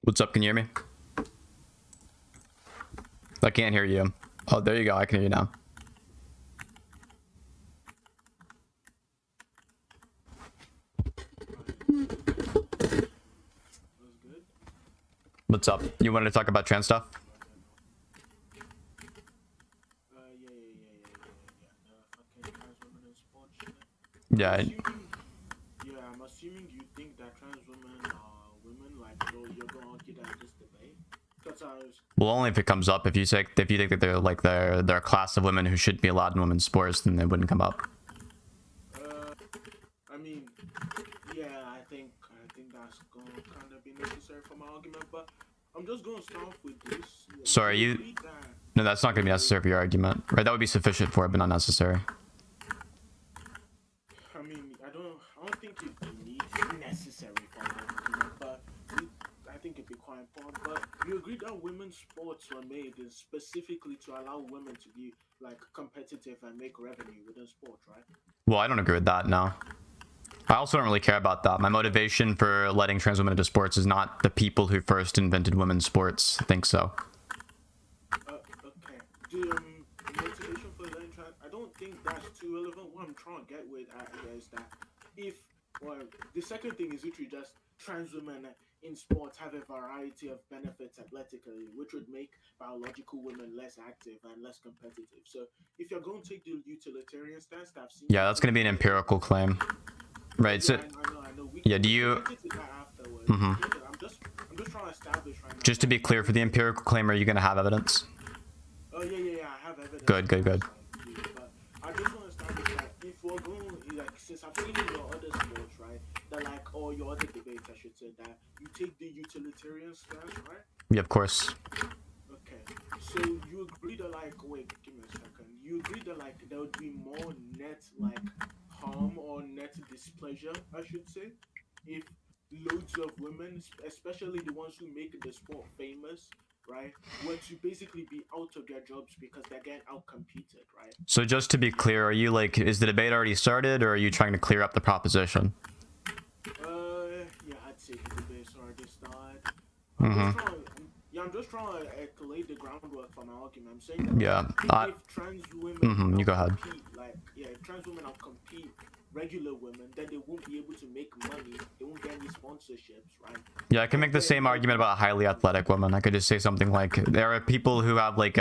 What's up? Can you hear me? I can't hear you. Oh, there you go. I can hear you now. What's up? You wanted to talk about trans stuff? Yeah. I'm assuming you think that trans women are women. Like, you're going to argue that in this debate. Well, only if it comes up. If you think that they're like they're a class of women who shouldn't be allowed in women's sports, then they wouldn't come up. I mean, yeah, I think that's going to kind of be necessary for my argument. But I'm just going to start off with this. Sorry, you. No, that's not going to be necessary for your argument, right? That would be sufficient for it, but not necessary. I mean, I don't think it needs necessary for an argument, but I think it'd be quite important. But you agree that women's sports were made specifically to allow women to be like competitive and make revenue within sports, right? Well, I don't agree with that. No. I also don't really care about that. My motivation for letting trans women into sports is not the people who first invented women's sports think so. Okay. Motivation for letting trans... I don't think that's too relevant. What I'm trying to get with here is that the second thing is literally just trans women in sports have a variety of benefits athletically, which would make biological women less active and less competitive. So if you're going to take the utilitarian stance that I've seen... Yeah, that's going to be an empirical claim. Right, so... I know. Yeah, do you... I'm just trying to establish right now... Just to be clear, for the empirical claim, are you going to have evidence? Oh, yeah, I have evidence. Good. But I just want to establish that if we're going, like, since I've seen in your other sports, right, that, like, or your other debates, I should say, that you take the utilitarian stance, right? Yeah, of course. Okay, so you agree that, like, wait, give me a second. You agree that, like, there would be more net, like, harm or net displeasure, I should say, if loads of women, especially the ones who make the sport famous, right, were to basically be out of their jobs because they're getting out-competed, right? So just to be clear, are you like, is the debate already started, or are you trying to clear up the proposition? Yeah, I'd say the debate's already started. I'm just trying to lay the groundwork for my argument. I'm saying that if trans women you go ahead. If trans women outcompete regular women, then they won't be able to make money. They won't get any sponsorships, right? Yeah, I can make the same argument about highly athletic women. I could just say something like, there are people who have like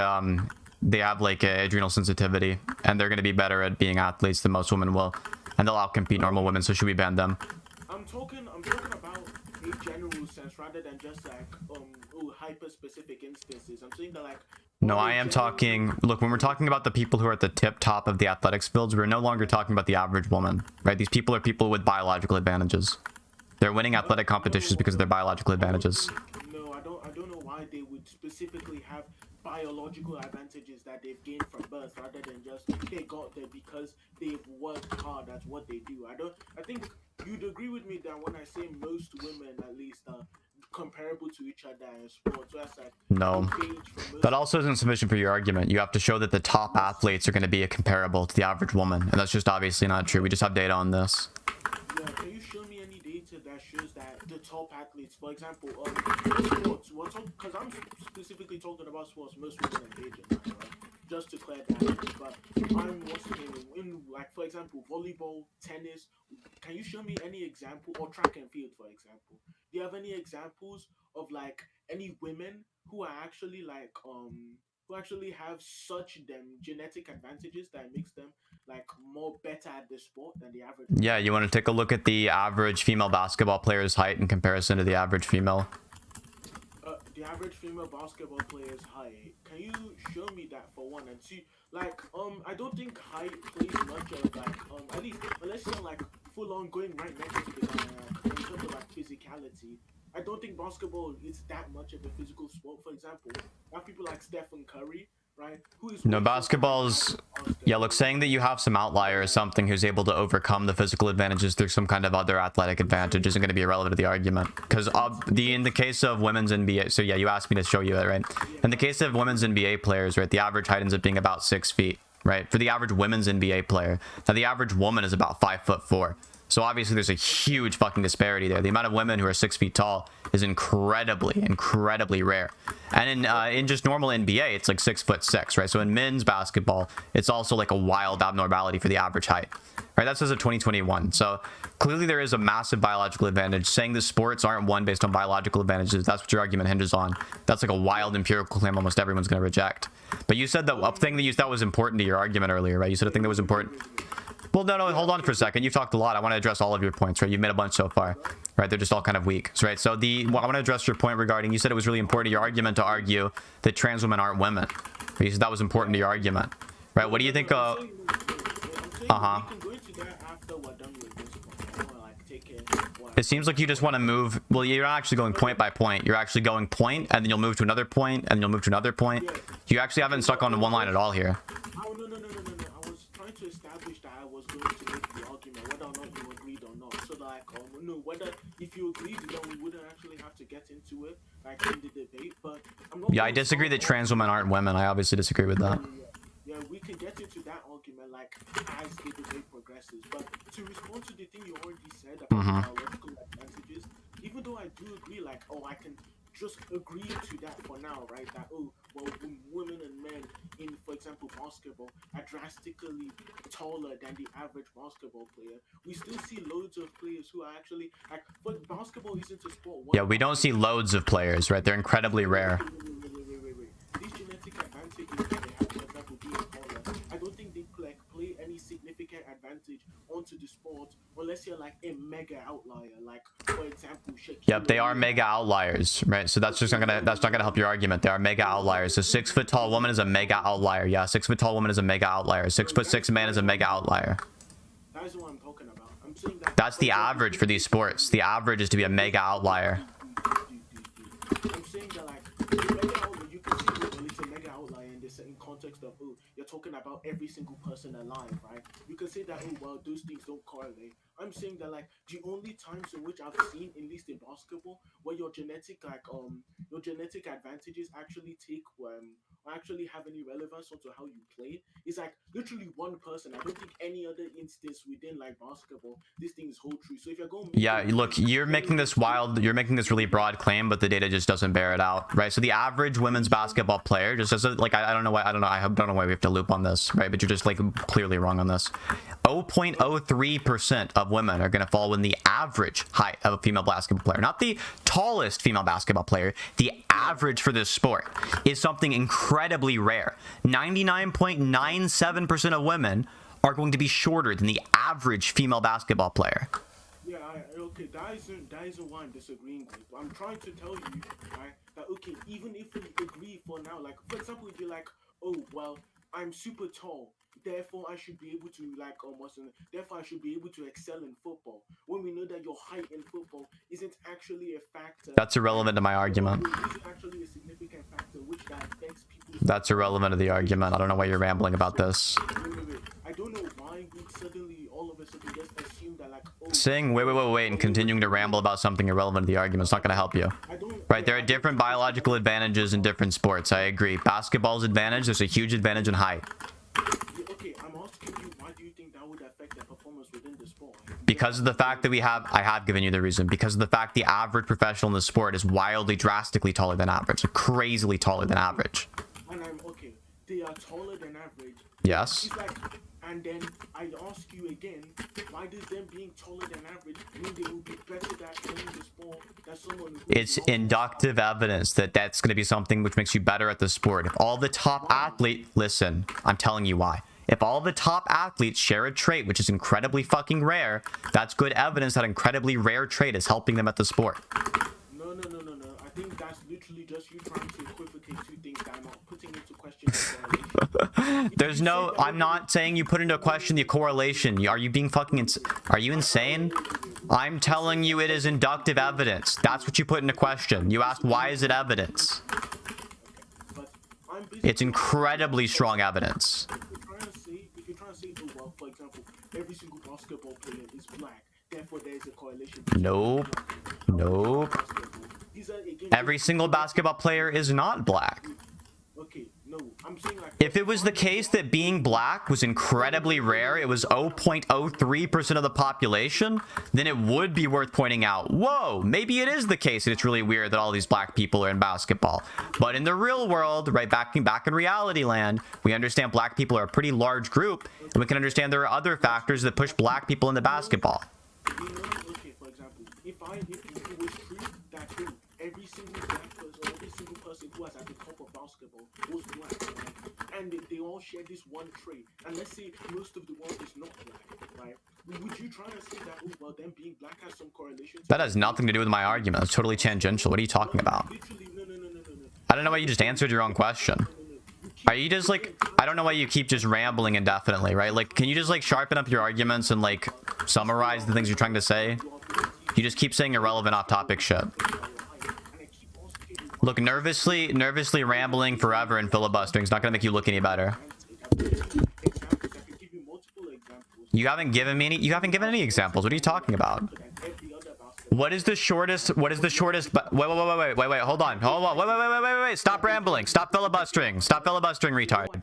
they have like adrenal sensitivity, and they're going to be better at being athletes than most women will, and they'll outcompete normal women. So should we ban them? I'm talking about a general sense rather than just like hyper specific instances. I'm saying that like... No, I am talking... Look, when we're talking about the people who are at the top of the athletics fields, we're no longer talking about the average woman, right? These people are people with biological advantages. They're winning athletic competitions because of their biological advantages. No, I don't know why they would specifically have biological advantages that they've gained from birth rather than just they got there because they've worked hard. That's what they do. I think you'd agree with me that when I say most women at least are comparable to each other in sports. So that's like no, that also isn't sufficient for your argument. You have to show that the top athletes are going to be comparable to the average woman, and that's just obviously not true. We just have data on this. Yeah, can you show me any data that shows that the top athletes, for example, sports, because I'm specifically talking about sports most women engage in, right? Just to clear that up, but I'm watching in, like, for example, volleyball, tennis. Can you show me any example, or track and field, for example? Do you have any examples of like any women who are actually like who actually have such genetic advantages that makes them like more better at the sport than the average? Yeah, you want to take a look at the average female basketball player's height in comparison to the average female? The average female basketball player's height. Can you show me that for one and two? Like I don't think height plays much of like at least unless you're like full on going right next to the in terms of like physicality. I don't think basketball is that much of a physical sport. For example, you have people like Stephen Curry, right? Who is no, basketball's... Yeah, look, saying that you have some outlier or something who's able to overcome the physical advantages through some kind of other athletic advantage isn't going to be irrelevant to the argument. Because in the case of women's NBA... So yeah, you asked me to show you it, right? In the case of women's NBA players, right, the average height ends up being about 6 feet, right? For the average women's NBA player. Now, the average woman is about 5'4". So obviously there's a huge fucking disparity there. The amount of women who are 6 feet tall is incredibly rare. And in just normal NBA, it's like 6'6", right? So in men's basketball, it's also like a wild abnormality for the average height, right? That's as of 2021. So clearly there is a massive biological advantage. Saying the sports aren't won based on biological advantages, that's what your argument hinges on. That's like a wild empirical claim almost everyone's going to reject. But you said that a thing that you thought was important to your argument earlier, right? You said a thing that was important. Well, no, hold on for a second. You've talked a lot. I want to address all of your points, right? You've made a bunch so far, right? They're just all kind of weak, right? So I want to address your point regarding, you said it was really important to your argument to argue that trans women aren't women. You said that was important to your argument, right? What do you think of... It seems like you just want to move... Well, you're not actually going point by point. You're actually going point, and then you'll move to another point, and then you'll move to another point. You actually haven't stuck on one line at all here. Oh, no. I was trying to establish that I was going to make the argument, whether or not you agreed or not. So, like, no, whether if you agreed, then we wouldn't actually have to get into it, like, in the debate. But I'm not... Yeah, I disagree that trans women aren't women. I obviously disagree with that. Yeah, we can get into that argument, like, as the debate progresses. But to respond to the thing you already said about biological advantages, even though I do agree, like, I can just agree to that for now, right? That, women and men in, for example, basketball are drastically taller than the average basketball player. We still see loads of players who are actually, like, but basketball isn't a sport. Yeah, we don't see loads of players, right? They're incredibly rare. Wait. These genetic advantages that they have, for example, being taller, I don't think they play any significant advantage onto the sport unless you're like a mega outlier, like, for example, Shaquille. Yep, they are mega outliers, right? So that's not gonna help your argument. They are mega outliers. A 6 foot tall woman is a mega outlier. Yeah, 6 foot tall woman is a mega outlier. 6'6" man is a mega outlier. That's what I'm talking about. I'm saying that that's the average for these sports. The average is to be a mega outlier. I'm saying that, like, you can see well, it's a mega outlier in this in context of you're talking about every single person alive, right? You can say that those things don't correlate. I'm saying that, like, the only times in which I've seen, at least in basketball, where your genetic advantages actually actually have any relevance onto how you play is like literally one person. I don't think any other instance within like basketball these things hold true. So if you're going, yeah, look, you're making this really broad claim, but the data just doesn't bear it out, right? So the average women's basketball player, just as like I don't know why we have to loop on this, right? But you're just like clearly wrong on this. 0.03% of women are going to fall within the average height of a female basketball player, not the tallest female basketball player. The average for this sport is something incredibly rare. 99.97% of women are going to be shorter than the average female basketball player. Yeah, okay, that isn't why I'm disagreeing with. I'm trying to tell you, right, that okay, even if we agree for now, like, for example, if you're like, I'm super tall, therefore I should be able to therefore I should be able to excel in football. When we know that your height in football isn't actually a factor. That's irrelevant to my argument. Isn't actually a significant factor which that affects people. That's irrelevant to the argument. I don't know why you're rambling about this. Wait. I don't know why we suddenly all of a sudden just assume that like saying wait and continuing to ramble about something irrelevant to the argument is not going to help you. Right, there are different biological advantages in different sports. I agree. Basketball's advantage, there's a huge advantage in height. Okay, I'm asking you, why do you think that would affect their performance within the sport? Because of the fact that I have given you the reason. Because of the fact the average professional in the sport is wildly, drastically taller than average. So crazily taller than average. And okay, they are taller than average. Yes. And then I ask you again, why does them being taller than average mean they will be better at playing the sport than someone who... It's inductive evidence that that's going to be something which makes you better at the sport. If all the top athletes... Listen, I'm telling you why. If all the top athletes share a trait, which is incredibly fucking rare, that's good evidence that incredibly rare trait is helping them at the sport. No. I think that's literally just you trying to equivocate two things that I'm not putting into question. There's no... I'm not saying you put into question the correlation. Are you being fucking... Are you insane? I'm telling you it is inductive evidence. That's what you put into question. You asked, why is it evidence? It's incredibly strong evidence. If you're trying to say, for example, every single basketball player is black, therefore there is a correlation. Nope. Every single basketball player is not black. Okay, no, No, I'm saying like. If it was the case that being black was incredibly rare, it was 0.03% of the population, then it would be worth pointing out, whoa, maybe it is the case and it's really weird that all these black people are in basketball. But in the real world, right, back in reality land, we understand black people are a pretty large group, and we can understand there are other factors that push black people into basketball. You know, okay, for example, if it was true that every single black person, or every single person who was at the top of basketball was black, right? And they all share this one trait, and let's say most of the world is not black, right? Would you try to say that, oh, well, them being black has some correlation? That has nothing to do with my argument. It's totally tangential. What are you talking about? Literally, no. I don't know why you just answered your own question. Are you just like, I don't know why you keep just rambling indefinitely, right? Like, can you just like sharpen up your arguments and like summarize the things you're trying to say? You just keep saying irrelevant off-topic shit. Look, nervously rambling forever and filibustering is not going to make you look any better. You haven't given any examples. What are you talking about? What is the shortest, wait, hold on, wait, stop rambling, stop filibustering, retard.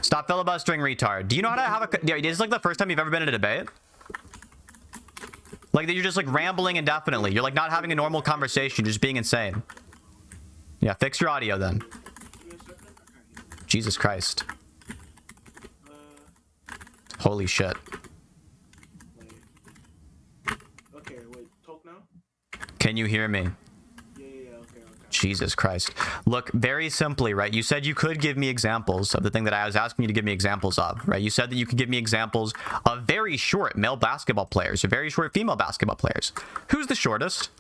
Stop filibustering, retard. Do you know how to have a, is this like the first time you've ever been in a debate? Like that you're just like rambling indefinitely. You're like not having a normal conversation, just being insane. Yeah, fix your audio then. Jesus Christ. Holy shit. Okay, wait, talk now? Can you hear me? Yeah, okay. Jesus Christ. Look, very simply, right? You said you could give me examples of the thing that I was asking you to give me examples of, right? You said that you could give me examples of very short male basketball players or very short female basketball players. Who's the shortest?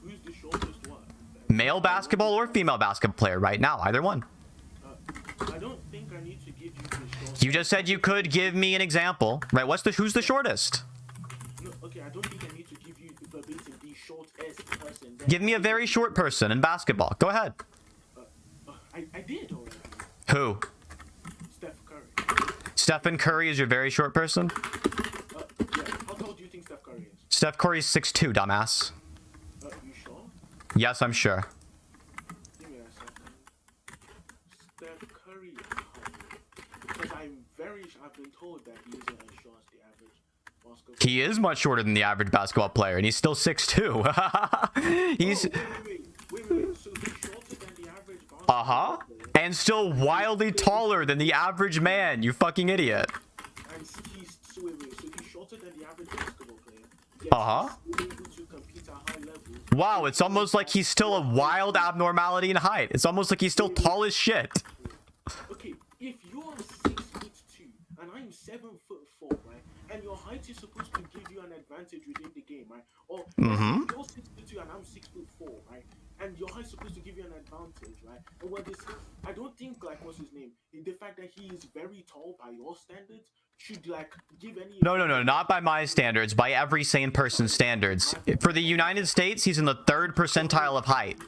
Who's the shortest one? Male basketball or female basketball player right now? Either one. I don't think I need to give you the shortest. You just said you could give me an example, right? Who's the shortest? No, okay, I don't think I need to give you verbatim the shortest person. Give me a very short person in basketball. Go ahead. I did already. Who? Steph Curry. Stephen Curry is your very short person? Yeah. How tall do you think Steph Curry is? Steph Curry's 6'2", dumbass. You sure? Yes, I'm sure. Give me a second. Steph Curry. Because I've been told that he isn't as short as the average basketball. He is much shorter than the average basketball player, and he's still 6'2". He's... Wait. So he's shorter than the average basketball player? And still wildly taller than the average man, you fucking idiot. And he's shorter than the average basketball player. He's able to compete at high levels. Wow, it's almost like he's still a wild abnormality in height. It's almost like he's still tall as shit. Okay, if you're 6'2" and I'm 7'4", right? And your height is supposed to give you an advantage within the game, right? Or if you're 6'2" and I'm 6'4", right? And your height's supposed to give you an advantage, right? And what this, I don't think like what's his name? The fact that he is very tall by your standards should like give any. No, not by my standards. By every sane person's standards. For the United States, he's in the 3rd percentile of height.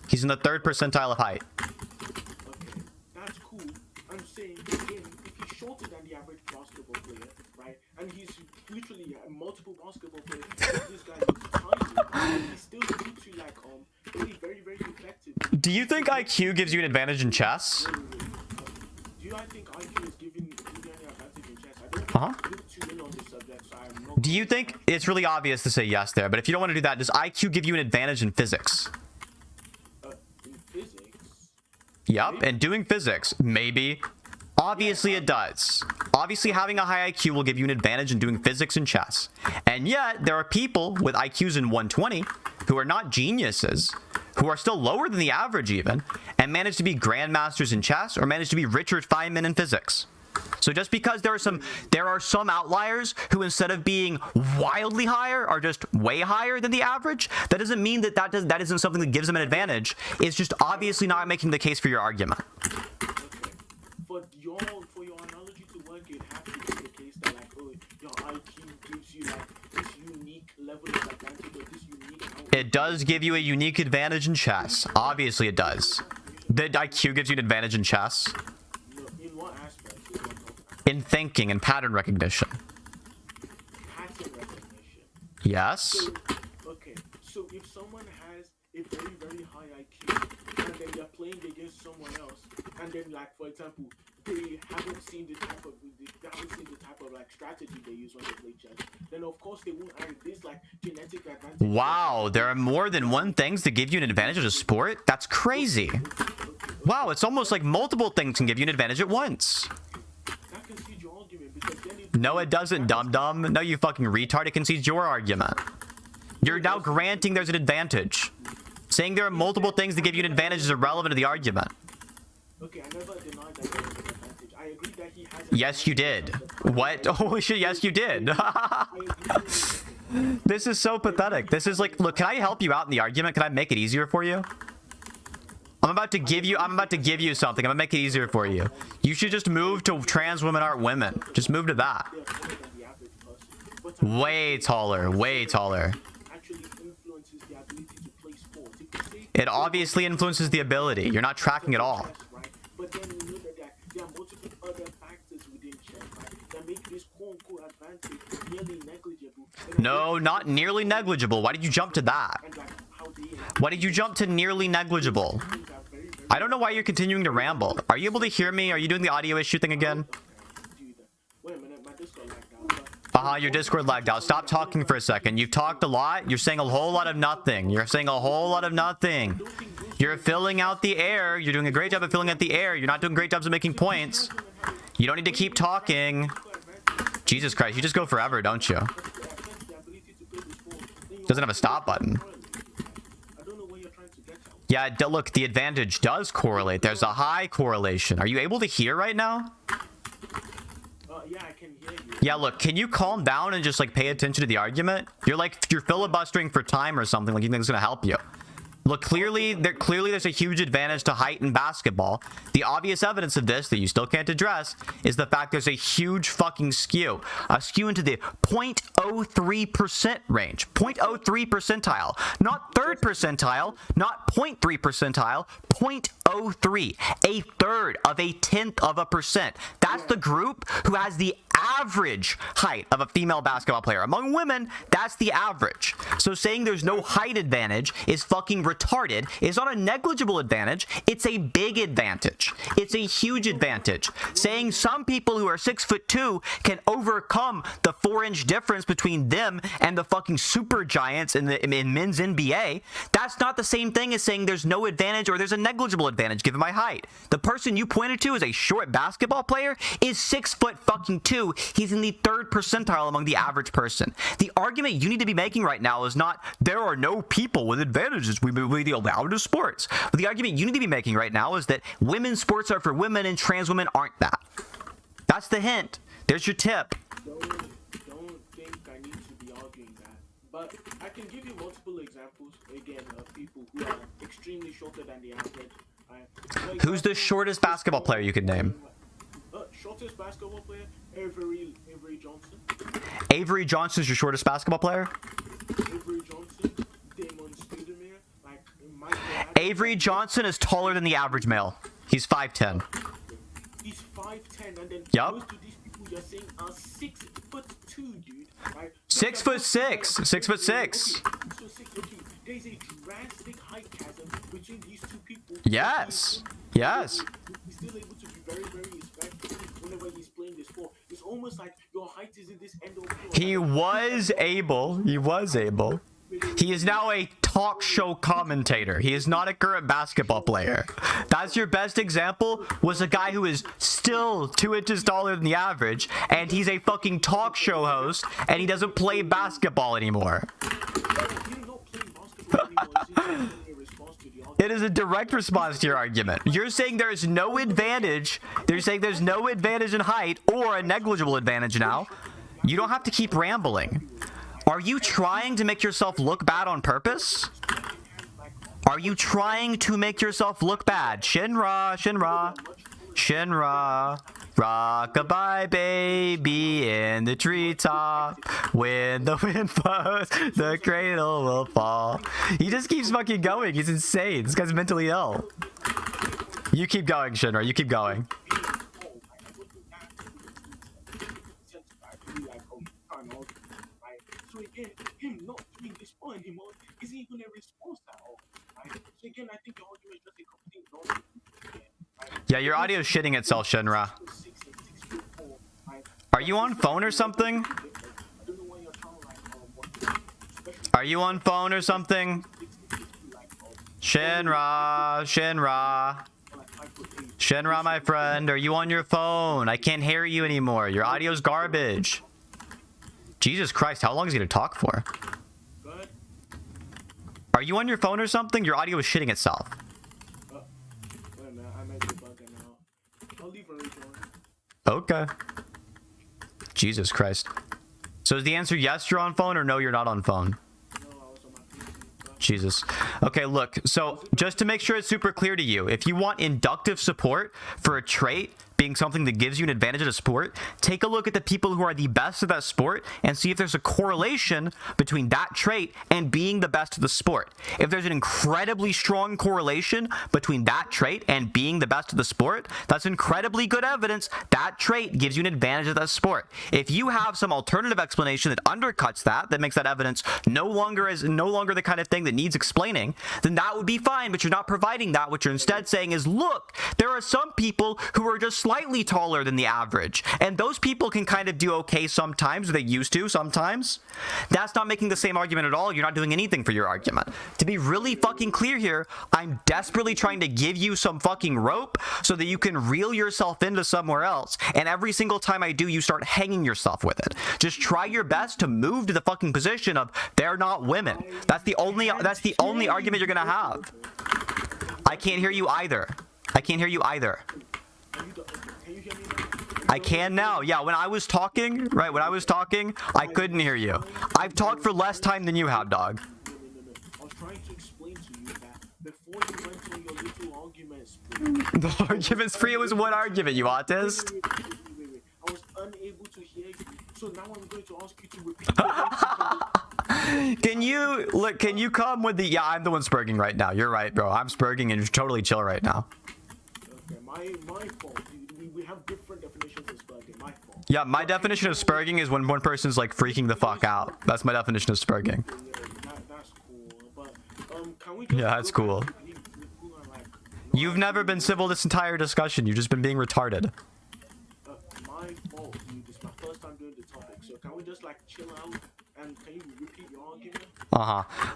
He's in the 3rd percentile of height. Okay, that's cool. I'm saying again, if he's shorter than the average basketball player, right? And he's literally multiple basketball players. This guy is tiny, and he's still able to like play very, very effective. Do you think IQ gives you an advantage in chess? Do I think IQ is giving you any advantage in chess? I don't look too in on this subject, so I'm not. Do you think it's really obvious to say yes there? But if you don't want to do that, does IQ give you an advantage in physics? In physics? Yep, and doing physics, maybe. Obviously it does. Obviously having a high IQ will give you an advantage in doing physics and chess. And yet, there are people with IQs in 120 who are not geniuses, who are still lower than the average even, and manage to be grandmasters in chess or manage to be Richard Feynman in physics. So just because there are some outliers who instead of being wildly higher are just way higher than the average, that doesn't mean that isn't something that gives them an advantage. It's just obviously not making the case for your argument. For your analogy to work, it has to be the case that like, oh, your IQ gives you like this unique level of advantage or this unique. It does give you a unique advantage in chess. Obviously, it does. The IQ gives you an advantage in chess. No, in what aspect? In thinking and pattern recognition. Pattern recognition. Yes. Okay. So if someone has a very very high IQ and then they're playing against someone else, and then like for example, they haven't seen the type of like strategy they use when they play chess, then of course they won't have this like genetic advantage. Wow, there are more than one things to give you an advantage as a sport? That's crazy. Wow, it's almost like multiple things can give you an advantage at once. That concedes your argument because then No, it doesn't, dum-dum. No, you fucking retard. It concedes your argument. You're now granting there's an advantage. Saying there are multiple things that give you an advantage is irrelevant to the argument. Okay, I never denied that there was an advantage. I agree that he has. Yes, you did. What? Holy shit, yes, you did. This is so pathetic. This is like, look, can I help you out in the argument? Can I make it easier for you? I'm about to give you something. I'm gonna make it easier for you. You should just move to trans women aren't women. Just move to that. Way taller, way taller. It obviously influences the ability. You're not tracking at all. But then we know that there are multiple other factors within chess, right, that make this quote-unquote advantage nearly negligible. No, not nearly negligible. Why did you jump to that? Why did you jump to nearly negligible? I don't know why you're continuing to ramble. Are you able to hear me? Are you doing the audio issue thing again? Wait a minute, my Discord lagged out. Your Discord lagged out. Stop talking for a second. You've talked a lot. You're saying a whole lot of nothing. You're saying a whole lot of nothing. You're filling out the air. You're doing a great job of filling out the air. You're not doing great jobs of making points. You don't need to keep talking. Jesus Christ, you just go forever, don't you? Doesn't have a stop button. Yeah, look, the advantage does correlate. There's a high correlation. Are you able to hear right now? Yeah, I can hear you. Yeah, look, can you calm down and just like pay attention to the argument? You're filibustering for time or something, like you think it's gonna help you. Look, clearly there's a huge advantage to height in basketball. The obvious evidence of this that you still can't address is the fact there's a huge fucking skew. A skew into the 0.03% range. 0.03 percentile. Not third percentile, not 0.3 percentile, 0.03. A third of a tenth of a percent. That's the group who has the average height of a female basketball player. Among women, that's the average. So saying there's no height advantage is fucking retarded. It's not a negligible advantage. It's a big advantage. It's a huge advantage. Saying some people who are 6'2" can overcome the 4-inch difference between them and the fucking super giants in men's NBA, that's not the same thing as saying there's no advantage or there's a negligible advantage given my height. The person you pointed to as a short basketball player is 6'2". He's in the third percentile among the average person. The argument you need to be making right now is not there are no people with advantages we allow to sports. But the argument you need to be making right now is that women's sports are for women and trans women aren't that. That's the hint. There's your tip. Don't think I need to be arguing that. But I can give you multiple examples, again, of people who are extremely shorter than the average. Who's the shortest basketball player you could name? Shortest basketball player? Avery Johnson. Avery Johnson's your shortest basketball player? Avery Johnson, Damon Stoudemire, like Michael Adams. Avery Johnson is taller than the average male. He's 5'10". He's 5'10", and then Yup. most of these people you're saying are 6'2", dude. Right? 6'6". 6'6". Okay. There's a drastic height chasm between these two people. Yes. Yes. He's still able to be very, very respectful whenever he's playing the sport. It's almost like your height is in this end of He was able. He is now a talk show commentator. He is not a current basketball player. That's your best example, was a guy who is still 2 inches taller than the average, and he's a fucking talk show host, and he doesn't play basketball anymore. It is a direct response to your argument. You're saying there's no advantage. They're saying there's no advantage in height or a negligible advantage now. You don't have to keep rambling. Are you trying to make yourself look bad on purpose? Are you trying to make yourself look bad? Shinra, Shinra, Shinra. Rock-a-bye, baby, in the treetop. When the wind blows, the cradle will fall. He just keeps fucking going. He's insane. This guy's mentally ill. You keep going, Shinra. You keep going. So again, him not doing this respond anymore. Isn't even a response at all. Right? So again, I think the argument is just a complete nonsense. Right? Yeah, your audio is shitting itself, Shinra. Are you on phone or something? Are you on phone or something? Shinra, Shinra. Shinra, my friend, are you on your phone? I can't hear you anymore. Your audio's garbage. Jesus Christ, how long is he gonna talk for? Are you on your phone or something? Your audio is shitting itself. Wait a minute, I might be bugging out. I'll leave and rejoin. Okay. Jesus Christ. So is the answer yes, you're on phone, or no, you're not on phone? No, I was on my PC. Jesus. Okay, look, so just to make sure it's super clear to you, if you want inductive support for a trait being something that gives you an advantage at a sport, take a look at the people who are the best at that sport and see if there's a correlation between that trait and being the best at the sport. If there's an incredibly strong correlation between that trait and being the best at the sport, that's incredibly good evidence that trait gives you an advantage at that sport. If you have some alternative explanation that undercuts that makes that evidence no longer the kind of thing that needs explaining, then that would be fine, but you're not providing that. What you're instead saying is, look, there are some people who are just slightly taller than the average, and those people can kind of do okay sometimes, or they used to sometimes. That's not making the same argument at all. You're not doing anything for your argument. To be really fucking clear here, I'm desperately trying to give you some fucking rope so that you can reel yourself into somewhere else, and every single time I do, you start hanging yourself with it. Just try your best to move to the fucking position of they're not women. That's the only argument you're gonna have. I can't hear you either. I can't hear you either. I can now. Yeah, when I was talking, right, I couldn't hear you. I've talked for less time than you have, dog. No. I was trying to explain to you that before you went on your little arguments, The argument's free. It was one argument, you autist. wait. I was unable to hear you. So now I'm going to ask you to repeat. Can you come with the... Yeah, I'm the one spurging right now. You're right, bro. I'm spurging and you're totally chill right now. Okay, my fault. We have different definitions of spurging. My fault. Yeah, my definition of spurging is when one person's like freaking the fuck out. That's my definition of spurging. Yeah, that's cool. But can we just Yeah, that's cool. You've never been civil this entire discussion. You've just been being retarded. My fault, dude. This is my first time doing the topic. So can we just like chill out and can you repeat your argument?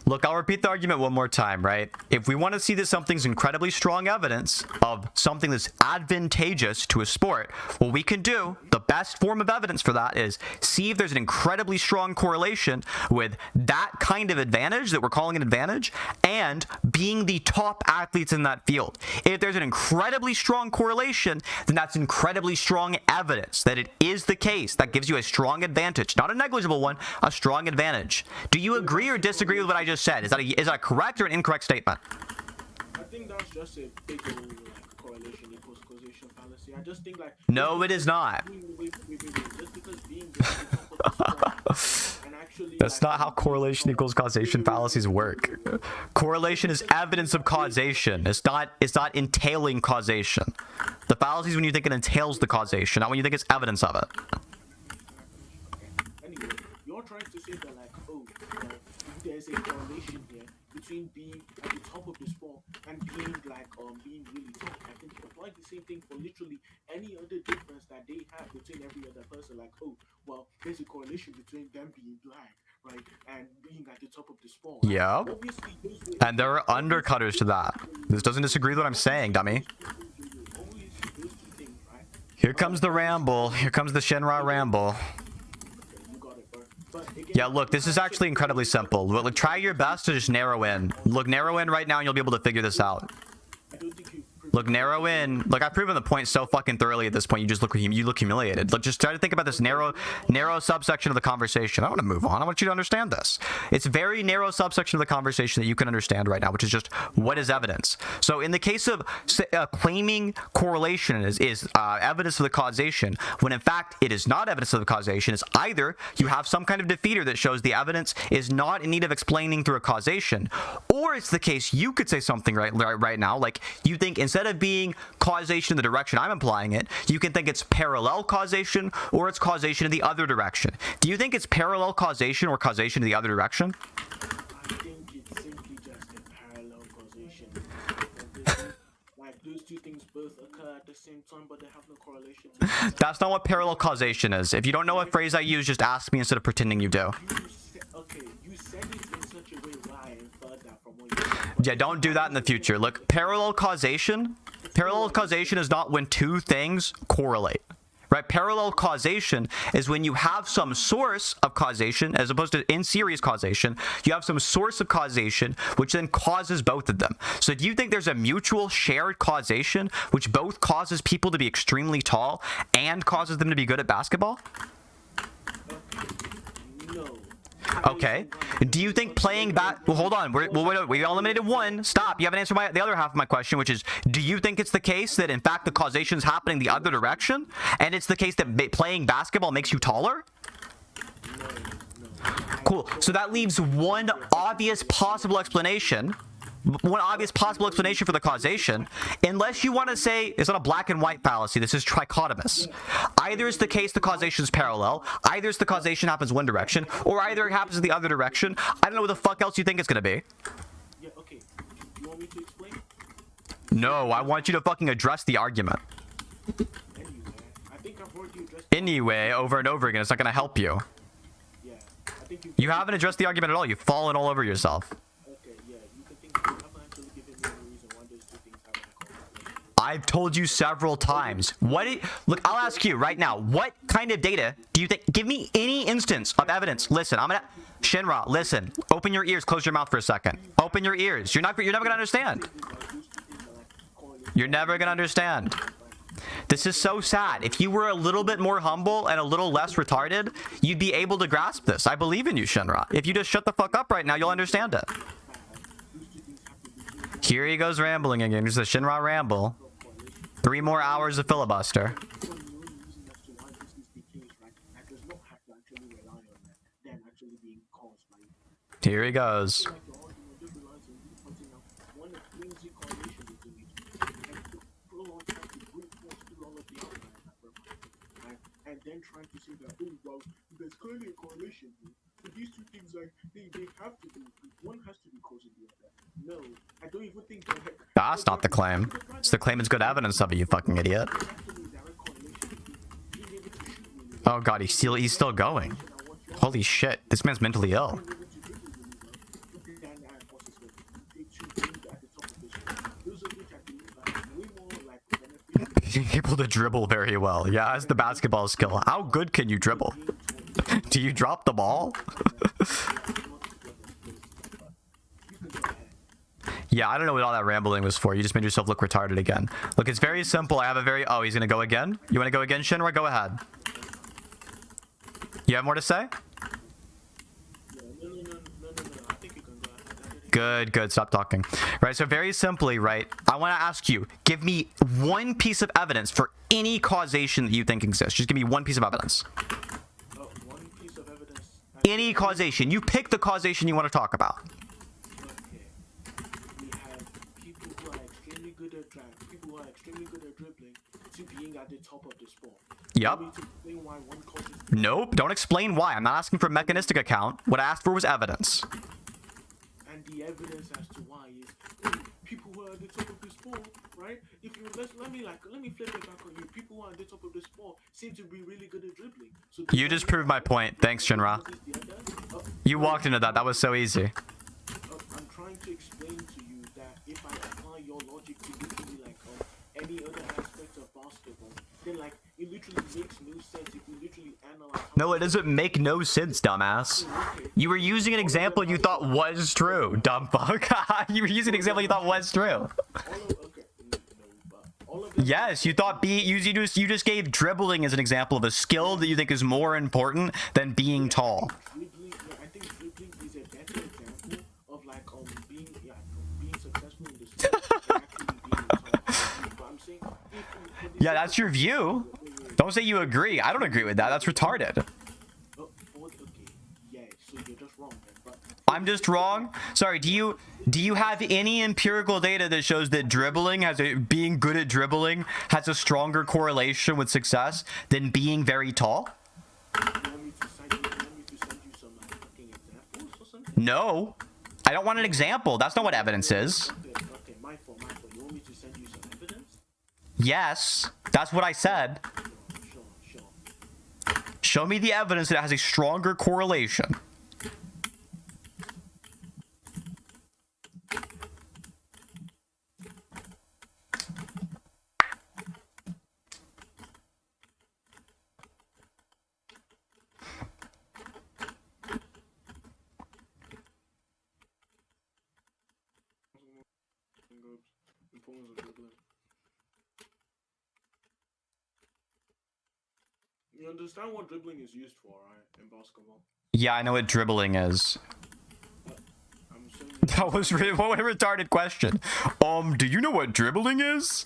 Look, I'll repeat the argument one more time, right? If we want to see that something's incredibly strong evidence of something that's advantageous to a sport, what we can do, the best form of evidence for that is see if there's an incredibly strong correlation with that kind of advantage that we're calling an advantage and being the top athletes in that field. If there's an incredibly strong correlation, then that's incredibly strong evidence that it is the case. That gives you a strong advantage, not a negligible one, a strong advantage. Do you agree or disagree with what I just said? Is that a correct or an incorrect statement? I think that's just a big old like correlation equals causation fallacy. I just think like No, it is not. Wait. Just because being the top of the sport and actually That's not how correlation equals causation fallacies work. Correlation is evidence of causation. It's not entailing causation. The fallacy is when you think it entails the causation, not when you think it's evidence of it. Anyway, you're trying to say that like, there's a correlation here between being at the top of the sport and being like being really top. I think you apply the same thing for literally any other difference that they have between every other person. Like, there's a correlation between them being black, right, and being at the top of the sport. Yep. And there are undercutters to that. This doesn't disagree with what I'm saying, dummy. Here comes the ramble. Here comes the Shinra ramble. Yeah, look, this is actually incredibly simple. Look, try your best to just narrow in. Look, narrow in right now and you'll be able to figure this out. Look, narrow in. Look, I've proven the point so fucking thoroughly at this point. You look humiliated. Look, just try to think about this narrow subsection of the conversation. I want to move on. I want you to understand this. It's a very narrow subsection of the conversation that you can understand right now, which is just what is evidence. So in the case of claiming correlation is evidence of the causation, when in fact it is not evidence of the causation, it's either you have some kind of defeater that shows the evidence is not in need of explaining through a causation, or it's the case you could say something right now, like you think instead of being causation in the direction I'm implying it, you can think it's parallel causation or it's causation in the other direction. Do you think it's parallel causation or causation in the other direction? I those two things both occur at the same time, but they have no correlation to each other. That's not what parallel causation is. If you don't know what phrase I use, just ask me instead of pretending you do. You said it in such a way where I inferred that from what you said. Yeah, don't do that in the future. Look, parallel causation is not when two things correlate. Right? Parallel causation is when you have some source of causation, as opposed to in series causation. You have some source of causation, which then causes both of them. So do you think there's a mutual shared causation, which both causes people to be extremely tall and causes them to be good at basketball? No. Okay. Do you think playing well, hold on. We eliminated one. Stop. You haven't answered the other half of my question, which is, do you think it's the case that in fact the causation is happening the other direction, and it's the case that playing basketball makes you taller? Cool. So that leaves one obvious possible explanation. One obvious possible explanation for the causation, unless you want to say it's not a black and white fallacy, this is trichotomous. Either is the case the causation is parallel, either is the causation happens one direction, or either it happens in the other direction. I don't know what the fuck else you think it's gonna be. Yeah, okay. You want me to explain? No, I want you to fucking address the argument. Anyway, I think I've already addressed Anyway, over and over again, it's not gonna help you. Yeah, I think You haven't addressed the argument at all. You've fallen all over yourself. Okay, yeah, you can think you haven't actually given me any reason why those two things haven't correlated. I've told you several times. Look, I'll ask you right now. What kind of data do you think? Give me any instance of evidence. Listen, Shinra, listen. Open your ears. Close your mouth for a second. Open your ears. You're never gonna understand. You're never gonna understand. This is so sad. If you were a little bit more humble and a little less retarded, you'd be able to grasp this. I believe in you, Shinra. If you just shut the fuck up right now, you'll understand it. Here he goes rambling again. There's a Shinra ramble. 3 more hours of filibuster. Here he goes. And then trying to say that, oh, well, there's clearly a correlation here. So these two things, like, they have to do. One has to be causing the other. No, I don't even think that. That's not the claim. It's the claim is good evidence of it, you fucking idiot. Oh god, he's still going. Holy shit, this man's mentally ill. He's able to dribble very well. Yeah, that's the basketball skill. How good can you dribble? Do you drop the ball? Yeah, I don't know what all that rambling was for. You just made yourself look retarded again. Look, it's very simple. I have a very... Oh, he's gonna go again? You want to go again, Shinra? Go ahead. You have more to say? Good. Stop talking. Right, so very simply, right, I want to ask you, give me one piece of evidence for any causation that you think exists. Just give me one piece of evidence. One piece of evidence. Any causation. You pick the causation you want to talk about. Okay. We have people who are extremely good at people who are extremely good at dribbling to being at the top of the sport. Yep. To explain why one causes... Nope, don't explain why. I'm not asking for a mechanistic account. What I asked for was evidence. And the evidence as to why is people who are at the top of the sport, right? If you let me flip it back on you. People who are at the top of the sport seem to be really good at dribbling. So You just proved my point. Thanks, Shinra. You walked into that. That was so easy. I'm trying to explain to you that if I apply your logic to literally like any other aspect of basketball, then like it literally makes no sense if you literally analyze. No, it doesn't make no sense, dumbass. You were using an example you thought was true, dumb fuck. You were using an example you thought was true. Yes, you thought you just gave dribbling as an example of a skill that you think is more important than being tall. I think dribbling is a better example of like being successful in the sport than actually being tall. But I'm saying Yeah, that's your view. Don't say you agree. I don't agree with that. That's retarded. Yeah, so you're just wrong then. But I'm just wrong? Sorry, do you have any empirical data that shows that being good at dribbling has a stronger correlation with success than being very tall? you want me to send you some like fucking examples or something? No. I don't want an example. That's not what evidence is. Okay, my fault. You want me to send you some evidence? Yes, that's what I said. Sure. Show me the evidence that it has a stronger correlation. You understand what dribbling is used for, right? In basketball. Yeah, I know what dribbling is. I'm saying That was really what a retarded question. Do you know what dribbling is?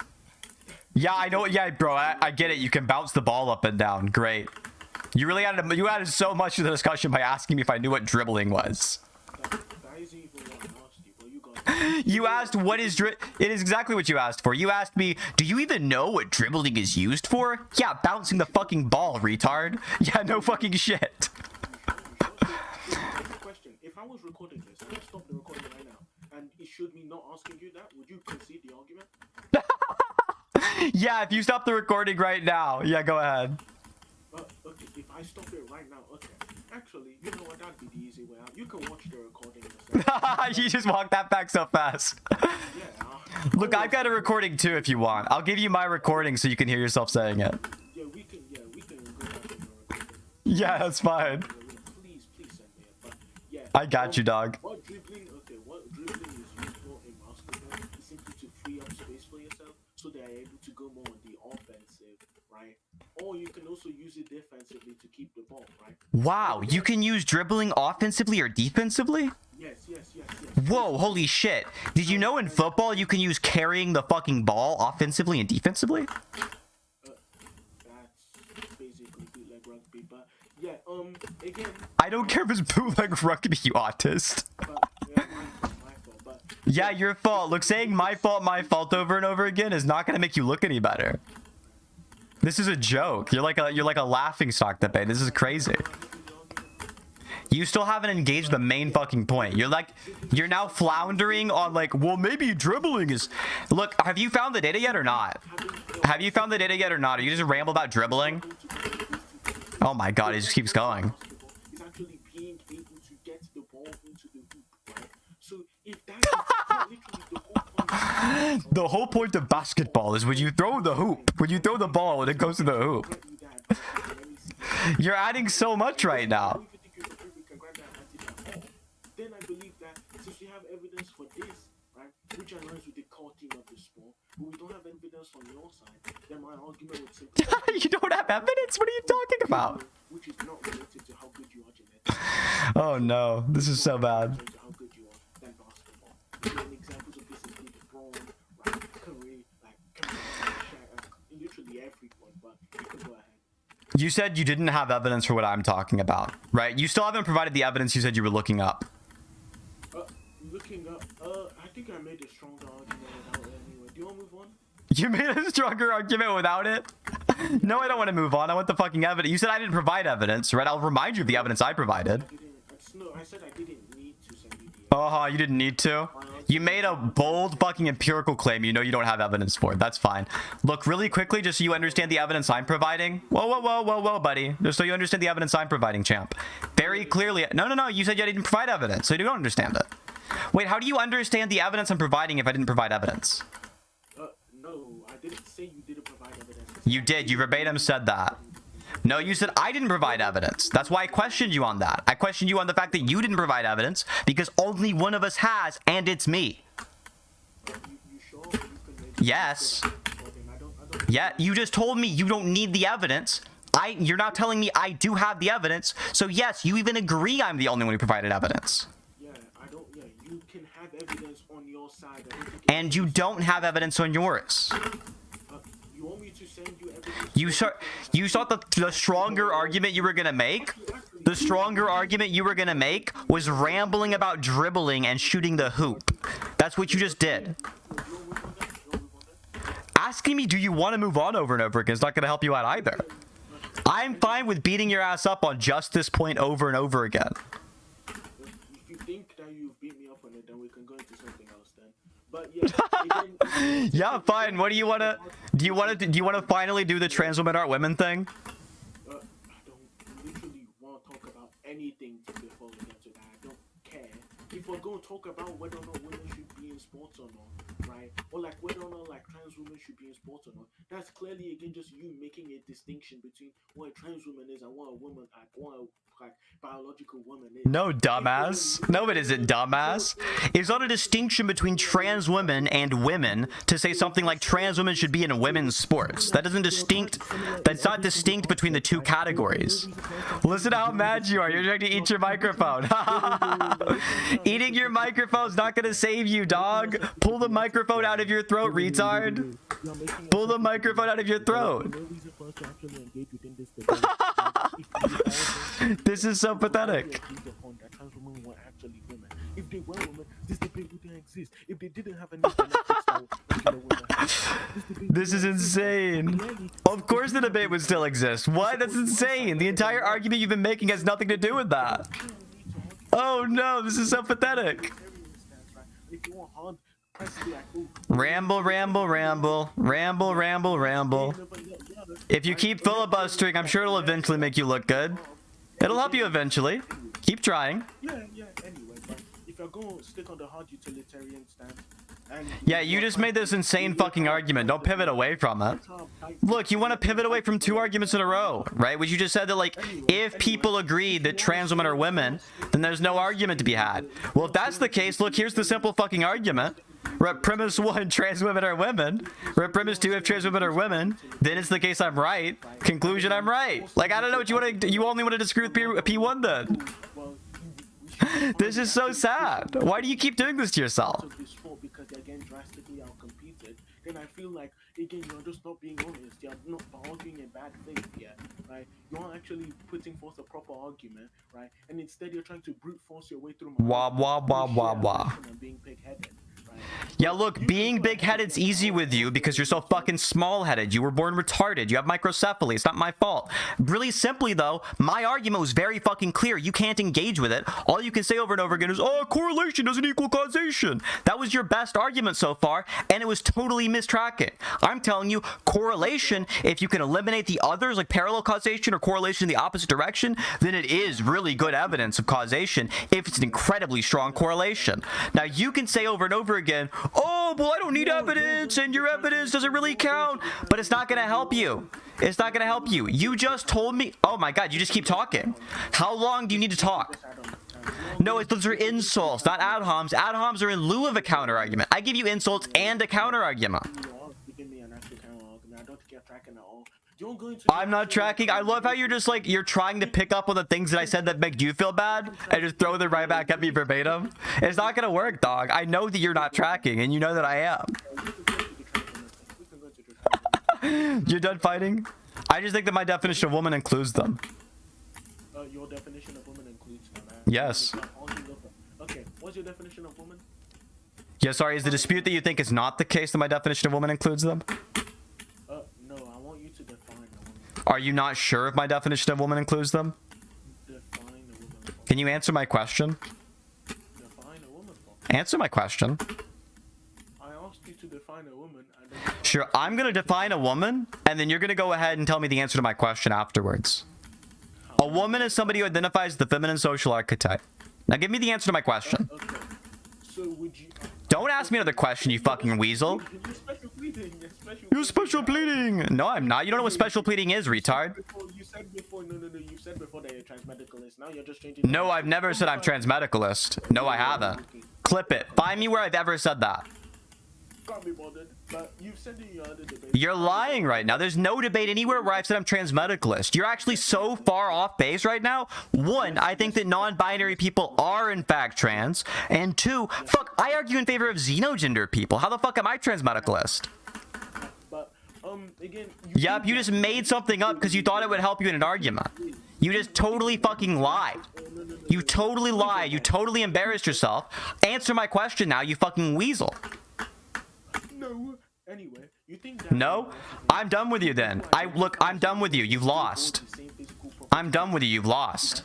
Yeah, I know. Yeah, bro, I get it. You can bounce the ball up and down. Great. You really added so much to the discussion by asking me if I knew what dribbling was. that isn't even what I asked you, but you got it. You asked what is It is exactly what you asked for. You asked me, do you even know what dribbling is used for? Yeah, bouncing the fucking ball, retard. Yeah, no fucking shit. Question: if I was recording this, and I stopped the recording right now, and it showed me not asking you that, would you concede the argument? Yeah, if you stop the recording right now. Yeah, go ahead. Okay, if I stop it right now, okay. Actually, you know what? That'd be the easy way out. You can watch the recording yourself. You just walked that back so fast. Yeah. Look, I've got a recording too if you want. I'll give you my recording so you can hear yourself saying it. Yeah, we can go back to the recording. Yeah, that's fine. Please send me it. But yeah. I got you, dog. What dribbling is used for in basketball is simply to free up space for yourself so they are able to go more on the offensive, right? Or you can also use it defensively to keep the ball, right? Wow, you can use dribbling offensively or defensively? Yes. Whoa, holy shit. Did you know in football you can use carrying the fucking ball offensively and defensively? That's basically bootleg rugby, but yeah, again. I don't care if it's bootleg rugby, you autist. But, yeah, my fault, but Yeah, your fault. Look, saying my fault over and over again is not gonna make you look any better. This is a joke. You're like a laughing stock debate. This is crazy. You still haven't engaged the main fucking point. You're now floundering on like, well, maybe dribbling is. Look, have you found the data yet or not? Have you found the data yet or not? Are you just ramble about dribbling? Oh my god, he just keeps going. is actually being able to get the ball into the hoop, right? So if that is literally the whole point. The whole point of basketball is when you throw the hoop, when you throw the ball and it goes to the hoop. You're adding so much right now. Then I believe that since we have evidence for this, right, which aligns with the core team of the sport, but we don't have evidence on your side, then my argument would simply You don't have evidence? What are you talking about? which is not related to how good you are genetically. Oh no, this is so bad. To how good you are than basketball. And examples of this include LeBron, right, Curry, literally everyone, but you can go ahead. You said you didn't have evidence for what I'm talking about, right? You still haven't provided the evidence you said you were looking up. Looking up, I think I made a stronger argument without it anyway. Do you want to move on? You made a stronger argument without it? No, I don't want to move on. I want the fucking evidence. You said I didn't provide evidence, right? I'll remind you of the evidence I provided. I said I didn't need to send you the Oh, you didn't need to? You made a bold fucking empirical claim you know you don't have evidence for. That's fine. Look, really quickly, just so you understand the evidence I'm providing. Whoa, buddy. Just so you understand the evidence I'm providing, champ. Very clearly. No. You said you didn't provide evidence, so you don't understand it. Wait, how do you understand the evidence I'm providing if I didn't provide evidence? No, I didn't say you didn't provide evidence. You did. You verbatim said that. No, you said I didn't provide evidence. That's why I questioned you on that. I questioned you on the fact that you didn't provide evidence because only one of us has, and it's me. You sure? You can make Yes. I don't Yeah, you just told me you don't need the evidence. You're now telling me I do have the evidence. So yes, you even agree I'm the only one who provided evidence. Yeah, you can have evidence on your side. And you don't have evidence on yours. You want me to send you evidence? You thought the stronger argument you were gonna make? The stronger argument you were gonna make was rambling about dribbling and shooting the hoop. That's what you just did. Asking me, do you want to move on over and over again is not gonna help you out either. I'm fine with beating your ass up on just this point over and over again. If you think that you've beat me up on it, then we can go into something else then. But yeah, again, Yeah, fine. What do you want to? Do you want to finally do the trans women aren't women thing? I don't literally want to talk about anything before we get to that. I don't care. If we're going to talk about whether or not women should be in sports or not, right? Or like whether or not like trans women should be in sports or not, that's clearly again just you making a distinction between what a trans woman is and what a woman, like what a like biological woman is. No, dumbass. No, it isn't, dumbass. It's not a distinction between trans women and women to say something like trans women should be in women's sports. That isn't distinct. That's not distinct between the two categories. Listen to how mad you are. You're trying to eat your microphone. Eating your microphone's not gonna save you, dog. Pull the microphone out of your throat, retard. Pull the microphone out of your throat. This is so pathetic. If they were women, this debate wouldn't exist. If they didn't have any This is insane. Of course the debate would still exist. What? That's insane. The entire argument you've been making has nothing to do with that. Oh no, this is so pathetic. Ramble, ramble, ramble. Ramble, ramble, ramble. If you keep filibustering, I'm sure it'll eventually make you look good. It'll help you eventually. Keep trying. Yeah, anyway, but if you're going to stick on the hard utilitarian stance, yeah, you just made this insane fucking argument. Don't pivot away from it. Look, you want to pivot away from 2 arguments in a row, right? Which you just said that, like, if people agree that trans women are women, then there's no argument to be had. Well, if that's the case, look, here's the simple fucking argument. Rep premise 1, trans women are women. Rep premise 2, if trans women are women, then it's the case I'm right. Conclusion, I'm right. Like, I don't know what you want to, you only want to disagree with P1 then. This is so sad. Why do you keep doing this to yourself? Because they're getting drastically outcompeted, then I feel like again you're just not being honest. You're not arguing a bad thing here, right? You're not actually putting forth a proper argument, right? And instead you're trying to brute force your way through wah wah wah wah wah. And being pig-headed. Yeah, look, being big-headed's easy with you because you're so fucking small-headed. You were born retarded. You have microcephaly. It's not my fault. Really simply, though, my argument was very fucking clear. You can't engage with it. All you can say over and over again is, oh, correlation doesn't equal causation. That was your best argument so far, and it was totally mistracking. I'm telling you, correlation, if you can eliminate the others, like parallel causation or correlation in the opposite direction, then it is really good evidence of causation if it's an incredibly strong correlation. Now, you can say over and over again, oh, well, I don't need evidence, and your evidence doesn't really count, but it's not going to help you. It's not going to help you. You just told me, oh my God, you just keep talking. How long do you need to talk? No, those are insults, not ad homs. Ad homs are in lieu of a counter argument. I give you insults and a counter argument. I'm not tracking. I love how you're just like, you're trying to pick up on the things that I said that make you feel bad and just throw them right back at me verbatim. It's not gonna work, dog. I know that you're not tracking and you know that I am. You're done fighting? I just think that my definition of woman includes them. Your definition of woman includes them, right? Yes. Okay, what's your definition of woman? Yeah, sorry, is the dispute that you think is not the case that my definition of woman includes them? No, I want you to define a woman. Are you not sure if my definition of woman includes them? Define a woman. Can you answer my question? Define a woman. Answer my question. I asked you to define a woman. And then Sure, I'm going to define a woman, and then you're going to go ahead and tell me the answer to my question afterwards. A woman is somebody who identifies the feminine social archetype. Now give me the answer to my question. Okay. So would you... Don't ask me another question, you fucking weasel. You're special pleading. You're special pleading. No, I'm not. You don't know what special pleading is, retard. You said before, no. You said before that you're transmedicalist. Now you're just changing... No, I've never said I'm transmedicalist. No, I haven't. Clip it. Find me where I've ever said that. Can't be bothered. But you've said in your other debate... You're lying right now. There's no debate anywhere where I've said I'm transmedicalist. You're actually so far off base right now. One, I think that non-binary people are in fact trans. And two, fuck, I argue in favor of xenogender people. How the fuck am I transmedicalist? But, again... Yep, you just made something up because you thought it would help you in an argument. You just totally fucking lied. You totally lied. You totally embarrassed yourself. Answer my question now, you fucking weasel. No. Anyway, you think that... No? I'm done with you then. I'm done with you. You've lost. I'm done with you. You've lost.